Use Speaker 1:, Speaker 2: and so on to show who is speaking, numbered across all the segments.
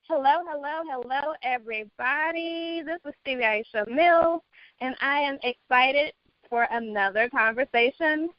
Speaker 1: Hello, hello, hello, everybody. This is Stevie Aisha Mills, and I am excited for another conversation.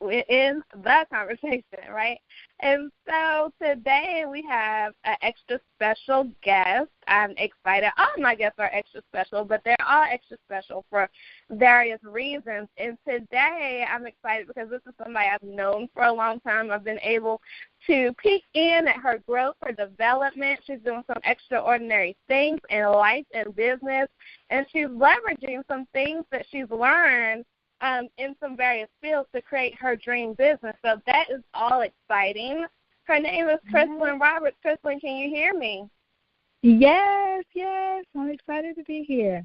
Speaker 1: It is the conversation, right? And so today we have an extra special guest. I'm excited. All my guests are extra special, but they're all extra special for various reasons. And today I'm excited because this is somebody I've known for a long time. I've been able to peek in at her growth, her development. She's doing some extraordinary things in life and business, and she's leveraging some things that she's learned in some various fields to create her dream business. So that is all exciting. Her name is Crystalyn Roberts. Crystalyn, can you hear me?
Speaker 2: Yes. I'm excited to be here.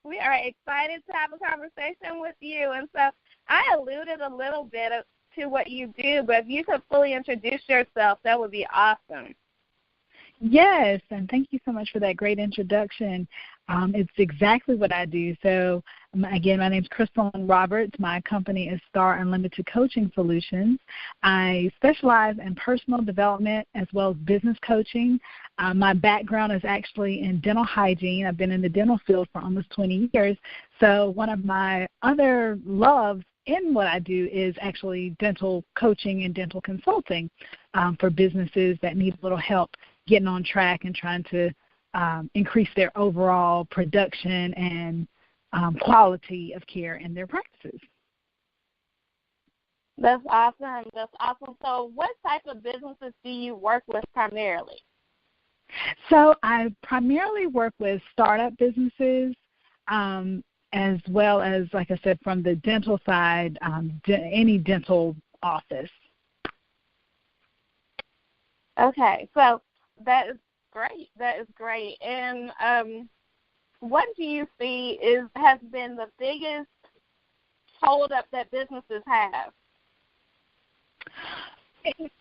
Speaker 1: We are excited to have a conversation with you. And so I alluded a little bit to what you do, but if you could fully introduce yourself, that would be awesome.
Speaker 2: Yes, and thank you so much for that great introduction. It's exactly what I do. So, again, my name is Crystalyn Roberts. My company is Star Unlimited Coaching Solutions. I specialize in personal development as well as business coaching. My background is actually in dental hygiene. I've been in the dental field for almost 20 years. So one of my other loves in what I do is actually dental coaching and dental consulting for businesses that need a little help getting on track and trying to increase their overall production and quality of care in their practices.
Speaker 1: That's awesome. So what type of businesses do you work with primarily?
Speaker 2: So I primarily work with startup businesses as well as, like I said, from the dental side, any dental office.
Speaker 1: Okay, so that is great. And what do you see has been the biggest hold-up that businesses have?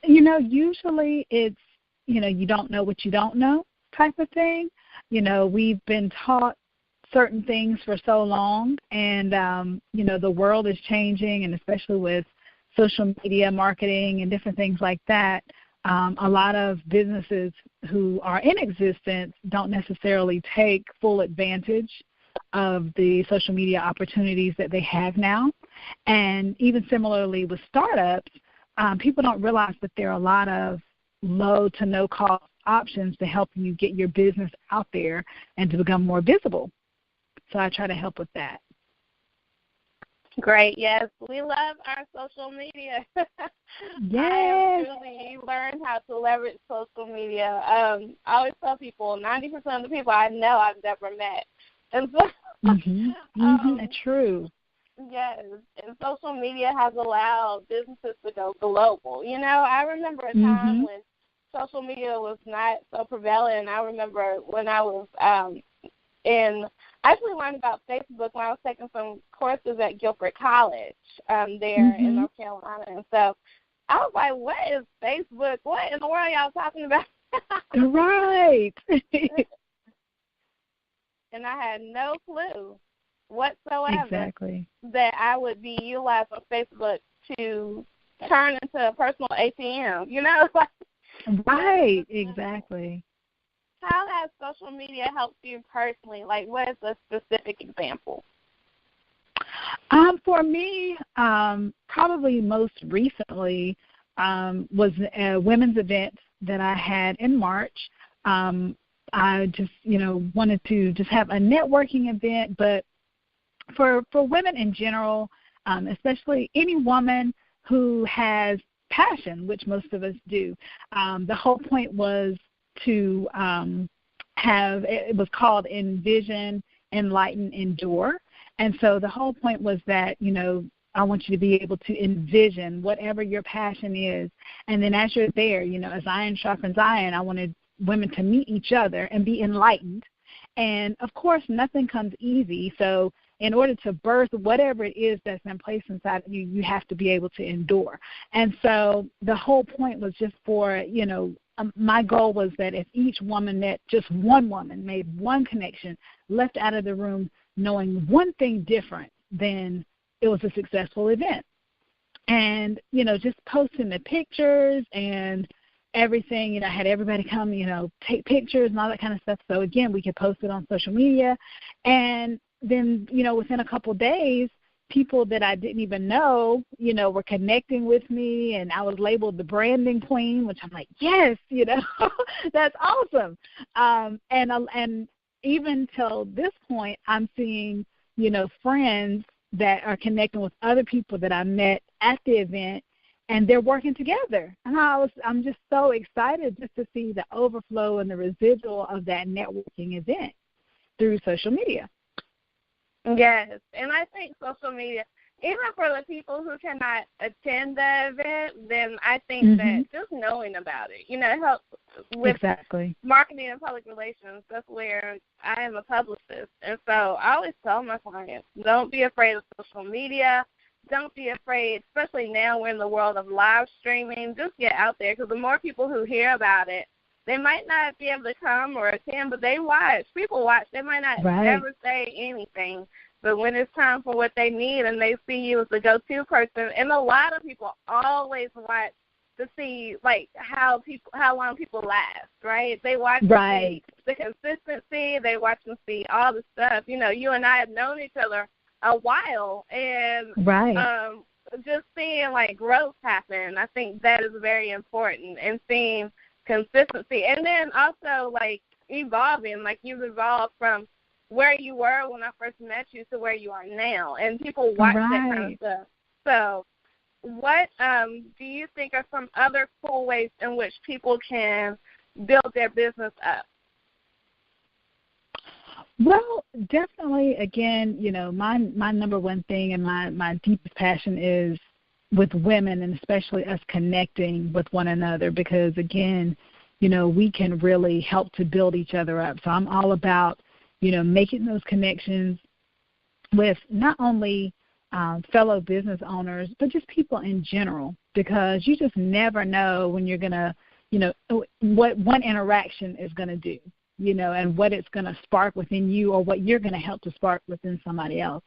Speaker 2: Usually it's, you don't know what you don't know type of thing. We've been taught certain things for so long, and, the world is changing, and especially with social media marketing and different things like that, a lot of businesses who are in existence don't necessarily take full advantage of the social media opportunities that they have now. And even similarly with startups, people don't realize that there are a lot of low to no cost options to help you get your business out there and to become more visible. So I try to help with that.
Speaker 1: Great, yes. We love our social media.
Speaker 2: Yes.
Speaker 1: I have truly learned how to leverage social media. I always tell people 90% of the people I know I've never met. And so,
Speaker 2: true.
Speaker 1: Yes, and social media has allowed businesses to go global. I remember a time when social media was not so prevalent. I remember when I was I actually learned about Facebook when I was taking some courses at Guilford College there in North Carolina. And so I was like, what is Facebook? What in the world are y'all talking about?
Speaker 2: Right.
Speaker 1: And I had no clue whatsoever
Speaker 2: that
Speaker 1: I would be utilizing Facebook to turn into a personal ATM,
Speaker 2: Right, exactly.
Speaker 1: How has social media helped you personally? Like, what is a specific example?
Speaker 2: For me, probably most recently was a women's event that I had in March. I just, wanted to just have a networking event, but for women in general, especially any woman who has passion, which most of us do, the whole point was to it was called Envision, Enlighten, Endure. And so the whole point was that, I want you to be able to envision whatever your passion is. And then as you're there, as iron sharpens iron, I wanted women to meet each other and be enlightened. And, of course, nothing comes easy. So in order to birth whatever it is that's in place inside of you, you have to be able to endure. And so the whole point was just for, my goal was that if each woman just one woman made one connection, left out of the room knowing one thing different, then it was a successful event. And, just posting the pictures and everything. I had everybody come, take pictures and all that kind of stuff. So, again, we could post it on social media. And then, within a couple of days, people that I didn't even know, were connecting with me, and I was labeled the branding queen, which I'm like, yes, that's awesome. And even till this point, I'm seeing, friends that are connecting with other people that I met at the event, and they're working together. And I'm just so excited just to see the overflow and the residual of that networking event through social media.
Speaker 1: Yes, and I think social media, even for the people who cannot attend the event, then I think that just knowing about it, it helps with marketing and public relations. That's where I am a publicist. And so I always tell my clients, don't be afraid of social media. Don't be afraid, especially now we're in the world of live streaming. Just get out there, because the more people who hear about it, they might not be able to come or attend, but they watch. People watch. They might not ever say anything, but when it's time for what they need and they see you as the go-to person, and a lot of people always watch to see, like, how long people last, right? They watch to see the consistency. They watch and see all the stuff. You and I have known each other a while, and just seeing, like, growth happen, I think that is very important, and seeing consistency. And then also, like, evolving, like you've evolved from where you were when I first met you to where you are now, and people watch that kind of stuff. So what do you think are some other cool ways in which people can build their business up?
Speaker 2: Well, definitely, again, my number one thing and my deepest passion is with women, and especially us connecting with one another, because, again, we can really help to build each other up. So I'm all about, making those connections with not only fellow business owners, but just people in general, because you just never know when you're going to, what one interaction is going to do, and what it's going to spark within you, or what you're going to help to spark within somebody else.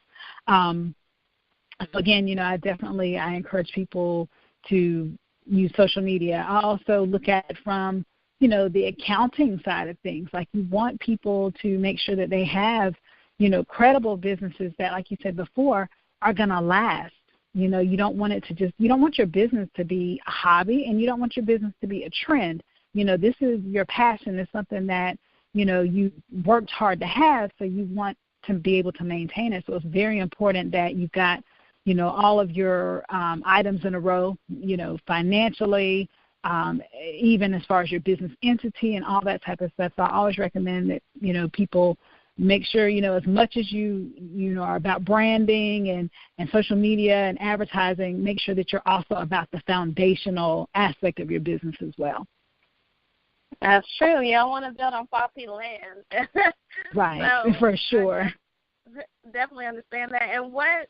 Speaker 2: So again, I encourage people to use social media. I also look at it from, the accounting side of things. Like, you want people to make sure that they have, credible businesses that, like you said before, are going to last. You don't want it to you don't want your business to be a hobby, and you don't want your business to be a trend. This is your passion. It's something that, you worked hard to have, so you want to be able to maintain it. So it's very important that you've got, all of your items in a row, financially, even as far as your business entity and all that type of stuff. So I always recommend that, people make sure, as much as you are about branding and social media and advertising, make sure that you're also about the foundational aspect of your business as well.
Speaker 1: That's true. You don't want to build on faulty land.
Speaker 2: Right, so, for sure.
Speaker 1: I definitely understand that. And what,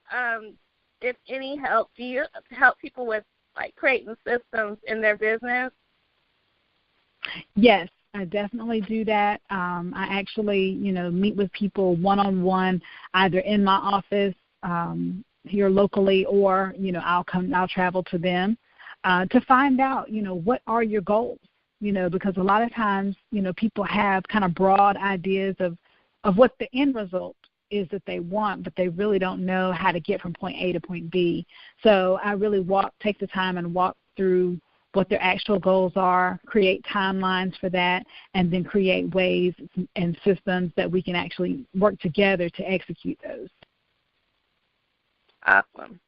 Speaker 1: if any, help do you help people with, like, creating systems in their business?
Speaker 2: Yes, I definitely do that. I actually, meet with people one-on-one, either in my office here locally, or, I'll travel to them to find out, what are your goals? Because a lot of times, people have kind of broad ideas of what the end result is that they want, but they really don't know how to get from point A to point B. So I really take the time and walk through what their actual goals are, create timelines for that, and then create ways and systems that we can actually work together to execute those.
Speaker 1: Awesome.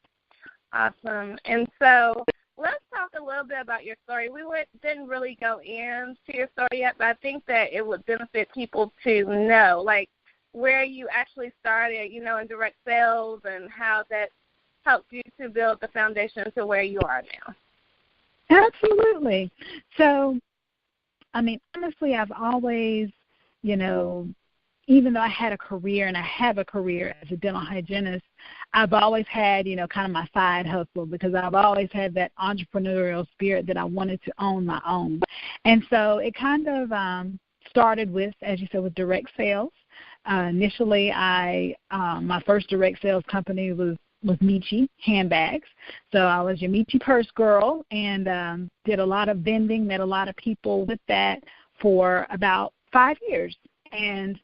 Speaker 1: And so let's talk a little bit about your story. We didn't really go into your story yet, but I think that it would benefit people to know, like, where you actually started, in direct sales, and how that helped you to build the foundation to where you are now.
Speaker 2: Absolutely. So, honestly, I've always, even though I had a career, and I have a career as a dental hygienist, I've always had, kind of my side hustle, because I've always had that entrepreneurial spirit that I wanted to own my own. And so it kind of started with, as you said, with direct sales. Initially, my first direct sales company was was Michi handbags. So I was your Michi purse girl and did a lot of vending, met a lot of people with that for about 5 years. And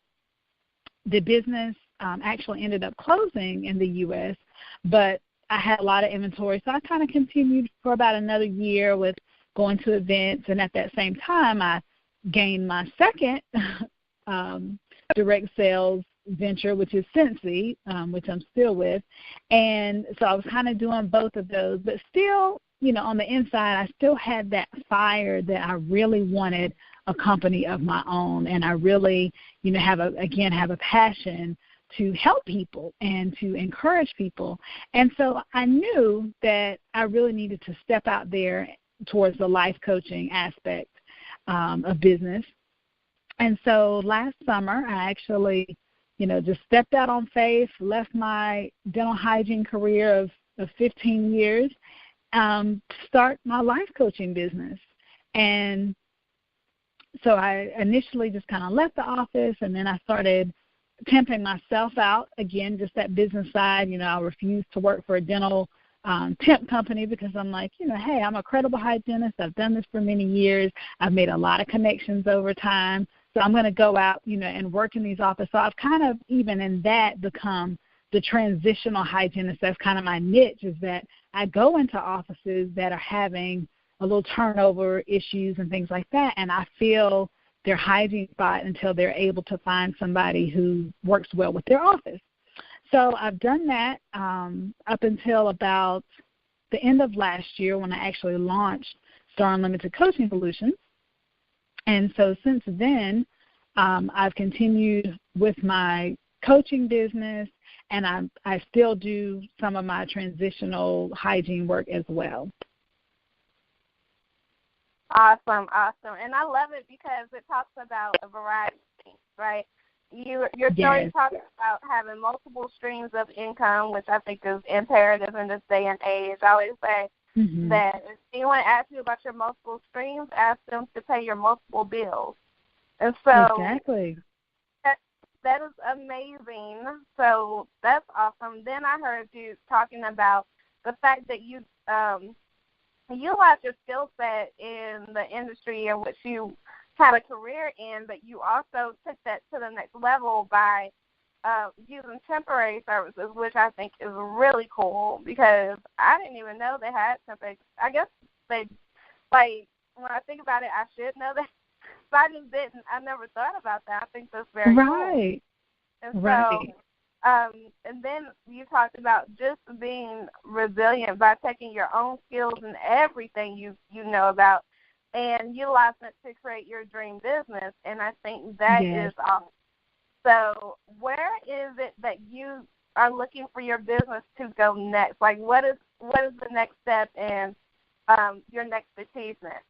Speaker 2: the business actually ended up closing in the U.S., but I had a lot of inventory. So I kind of continued for about another year with going to events. And at that same time, I gained my second direct sales venture, which is Scentsy, which I'm still with. And so I was kind of doing both of those, but still, on the inside, I still had that fire that I really wanted a company of my own. And I really, have a passion to help people and to encourage people. And so I knew that I really needed to step out there towards the life coaching aspect of business. And so last summer, I actually, just stepped out on faith, left my dental hygiene career of 15 years, to start my life coaching business. And so I initially just kind of left the office, and then I started temping myself out, again, just that business side. I refused to work for a dental temp company because I'm like, hey, I'm a credible hygienist. I've done this for many years. I've made a lot of connections over time. So I'm going to go out, and work in these offices. So I've kind of, even in that, become the transitional hygienist. That's kind of my niche, is that I go into offices that are having a little turnover issues and things like that, and I feel their hygiene spot until they're able to find somebody who works well with their office. So I've done that up until about the end of last year when I actually launched Star Unlimited Coaching Solutions. And so since then, I've continued with my coaching business, and I still do some of my transitional hygiene work as well.
Speaker 1: Awesome. And I love it because it talks about a variety of things, right? Your story talks about having multiple streams of income, which I think is imperative in this day and age. I always say that if anyone asks you about your multiple streams, ask them to pay your multiple bills. And so
Speaker 2: exactly.
Speaker 1: That is amazing. So that's awesome. Then I heard you talking about the fact that you utilize your skill set in the industry in which you had a career in, but you also took that to the next level by using temporary services, which I think is really cool because I didn't even know they had temporary. I guess they, when I think about it, I should know that. But I just didn't. I never thought about that. I think that's very
Speaker 2: cool.
Speaker 1: And
Speaker 2: right.
Speaker 1: And then you talked about just being resilient by taking your own skills and everything you know about and utilizing it to create your dream business. And I think that is awesome. So where is it that you are looking for your business to go next? Like what is the next step in your next achievement?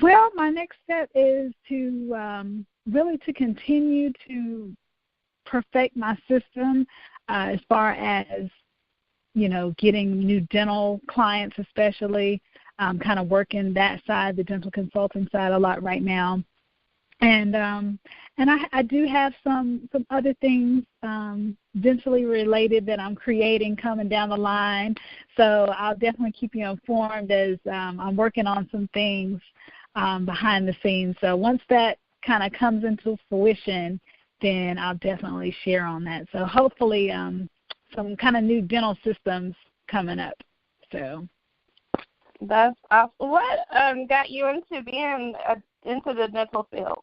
Speaker 2: Well, my next step is to really to continue to perfect my system as far as, getting new dental clients especially. I'm kind of working that side, the dental consulting side a lot right now. And I do have some other things dentally related that I'm creating coming down the line. So I'll definitely keep you informed as I'm working on some things behind the scenes. So once that kind of comes into fruition, then I'll definitely share on that. So hopefully some kind of new dental systems coming up. So
Speaker 1: that's awesome. What got you into being into the dental field?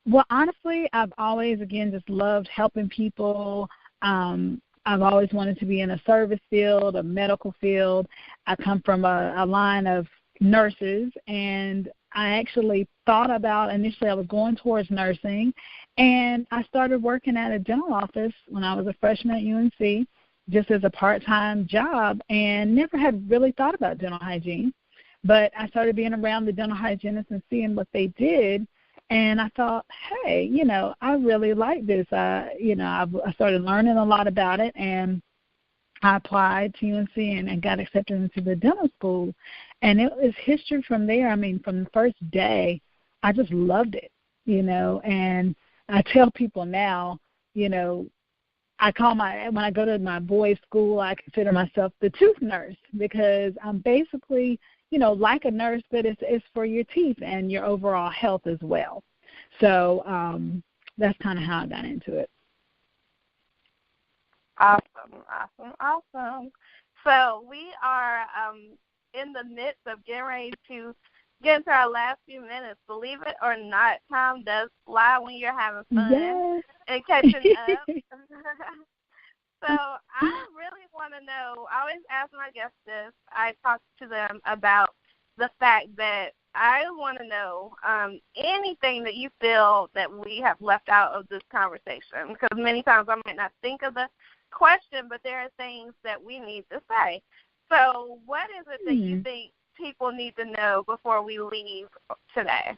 Speaker 2: Well, honestly, I've always, just loved helping people. I've always wanted to be in a service field, a medical field. I come from a line of nurses, and I actually thought about, initially I was going towards nursing, and I started working at a dental office when I was a freshman at UNC, just as a part-time job, and never had really thought about dental hygiene. But I started being around the dental hygienists and seeing what they did, and I thought, hey, I really like this. I started learning a lot about it, and I applied to UNC and got accepted into the dental school. And it was history from there. I mean, from the first day, I just loved it, and I tell people now, when I go to my boys' school, I consider myself the tooth nurse because I'm basically, like a nurse, but it's for your teeth and your overall health as well. So that's kind of how I got into it.
Speaker 1: Awesome. So we are in the midst of getting ready to get into our last few minutes. Believe it or not, time does fly when you're having fun and catching up. So I really want to know, I always ask my guests this, I talk to them about the fact that I want to know anything that you feel that we have left out of this conversation, because many times I might not think of the question, but there are things that we need to say. So what is it that you think people need to know before we leave today?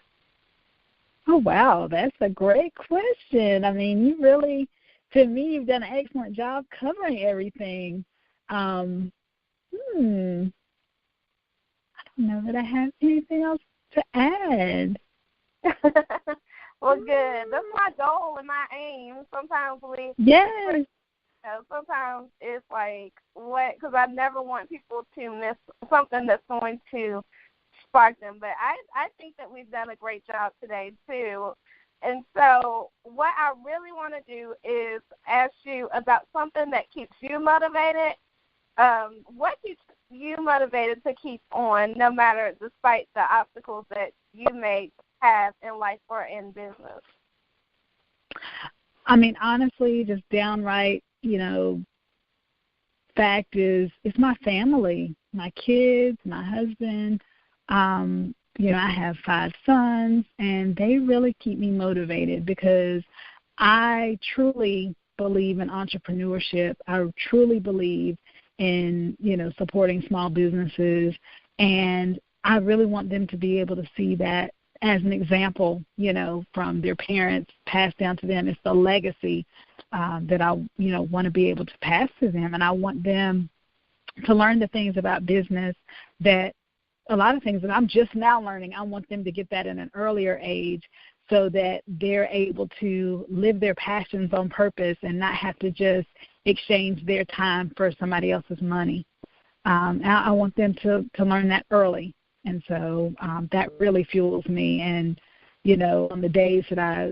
Speaker 2: Oh, wow, that's a great question. I mean, you really, to me, you've done an excellent job covering everything. I don't know that I have anything else to add.
Speaker 1: Well, good. That's my goal and my aim. Sometimes sometimes it's like, what? Because I never want people to miss something that's going to spark them. But I think that we've done a great job today, too. And so what I really want to do is ask you about something that keeps you motivated. What keeps you motivated to keep on, no matter, despite the obstacles that you may have in life or in business?
Speaker 2: I mean, honestly, just downright, fact is, it's my family, my kids, my husband. I have 5 sons, and they really keep me motivated because I truly believe in entrepreneurship. I truly believe in, supporting small businesses, and I really want them to be able to see that as an example, from their parents passed down to them. It's the legacy that I, want to be able to pass to them, and I want them to learn the things about business that a lot of things that I'm just now learning. I want them to get that at an earlier age so that they're able to live their passions on purpose and not have to just exchange their time for somebody else's money. I want them to learn that early. And so that really fuels me. And, on the days that I,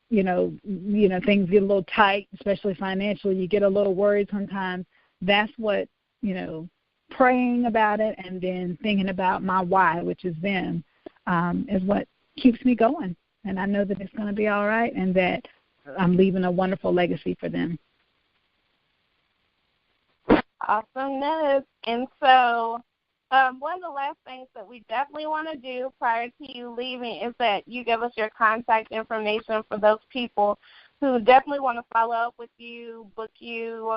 Speaker 2: things get a little tight, especially financially, you get a little worried sometimes. That's what, praying about it and then thinking about my why, which is them, is what keeps me going. And I know that it's going to be all right and that I'm leaving a wonderful legacy for them.
Speaker 1: Awesomeness. And so one of the last things that we definitely want to do prior to you leaving is that you give us your contact information for those people who definitely want to follow up with you, book you,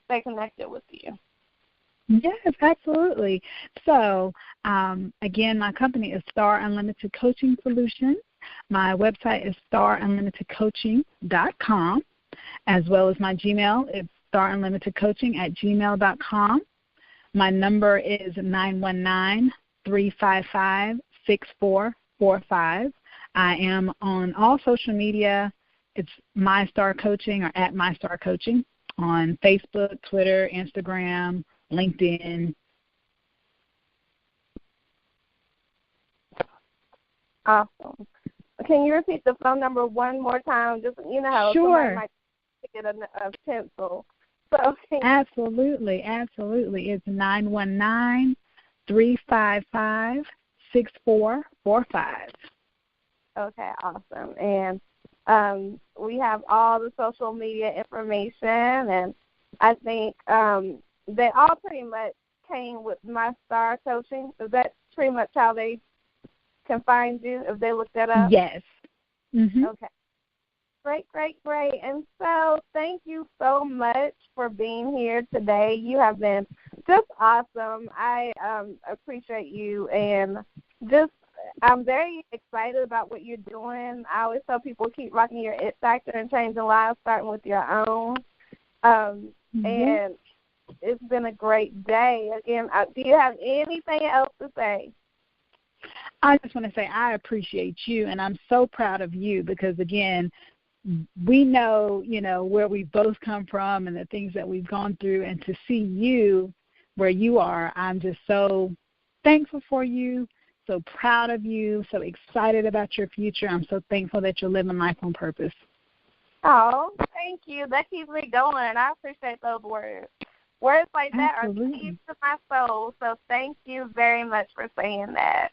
Speaker 1: stay connected with you.
Speaker 2: Yes, absolutely. So, again, my company is Star Unlimited Coaching Solutions. My website is starunlimitedcoaching.com, as well as my Gmail. It's starunlimitedcoaching@gmail.com. My number is 919-355-6445. I am on all social media. It's My Star Coaching or at My Star Coaching on Facebook, Twitter, Instagram, LinkedIn.
Speaker 1: Awesome. Can you repeat the phone number one more time? Just, how
Speaker 2: Sure.
Speaker 1: Somebody might get a pencil. So,
Speaker 2: Absolutely. It's 919-355-6445.
Speaker 1: Okay, awesome. And we have all the social media information, and I think they all pretty much came with My Star Coaching. Is that pretty much how they can find you if they look that up?
Speaker 2: Yes. Mm-hmm.
Speaker 1: Okay. Great. And so thank you so much for being here today. You have been just awesome. I appreciate you, and I'm very excited about what you're doing. I always tell people keep rocking your it factor and changing lives, starting with your own. And it's been a great day. Again, do you have anything else to say?
Speaker 2: I just want to say I appreciate you, and I'm so proud of you because, again, we know, where we both come from and the things that we've gone through, and to see you where you are, I'm just so thankful for you, so proud of you, so excited about your future. I'm so thankful that you're living life on purpose.
Speaker 1: Oh, thank you. That keeps me going. I appreciate those words. Words like that
Speaker 2: Absolutely.
Speaker 1: are deep to my soul, so thank you very much for saying that.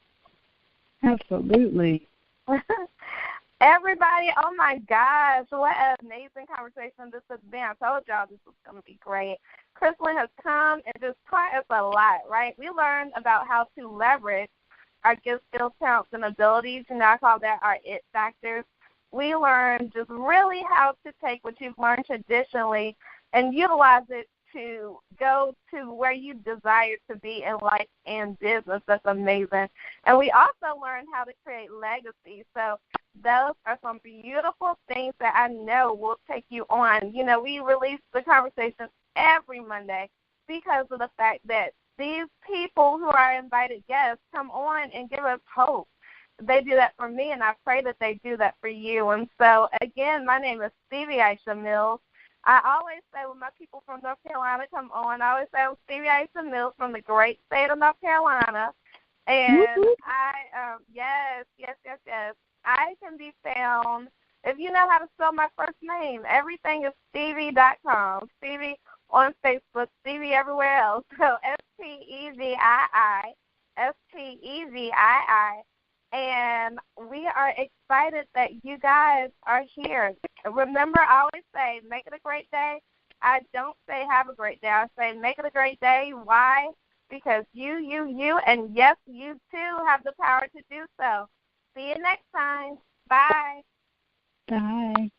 Speaker 2: Absolutely.
Speaker 1: Everybody, oh my gosh, what an amazing conversation this has been. I told y'all this was going to be great. Crystalyn has come and just taught us a lot, right? We learned about how to leverage our gifts, skills, talents, and abilities, and I call that our it factors. We learned just really how to take what you've learned traditionally and utilize it to go to where you desire to be in life and business. That's amazing. And we also learned how to create legacy. So those are some beautiful things that I know will take you on. We release the conversation every Monday because of the fact that these people who are invited guests come on and give us hope. They do that for me, and I pray that they do that for you. And so, again, my name is Stevie Aisha Mills. I always say when my people from North Carolina come on, I always say I'm Stevie Aisha Mills from the great state of North Carolina. And yes. I can be found, if you know how to spell my first name, everything is Stevie.com. Stevie on Facebook, Stevie everywhere else. So Stevii, Stevii. And we are excited that you guys are here. Remember, I always say, make it a great day. I don't say have a great day. I say make it a great day. Why? Because you, and yes, you too have the power to do so. See you next time. Bye.
Speaker 2: Bye.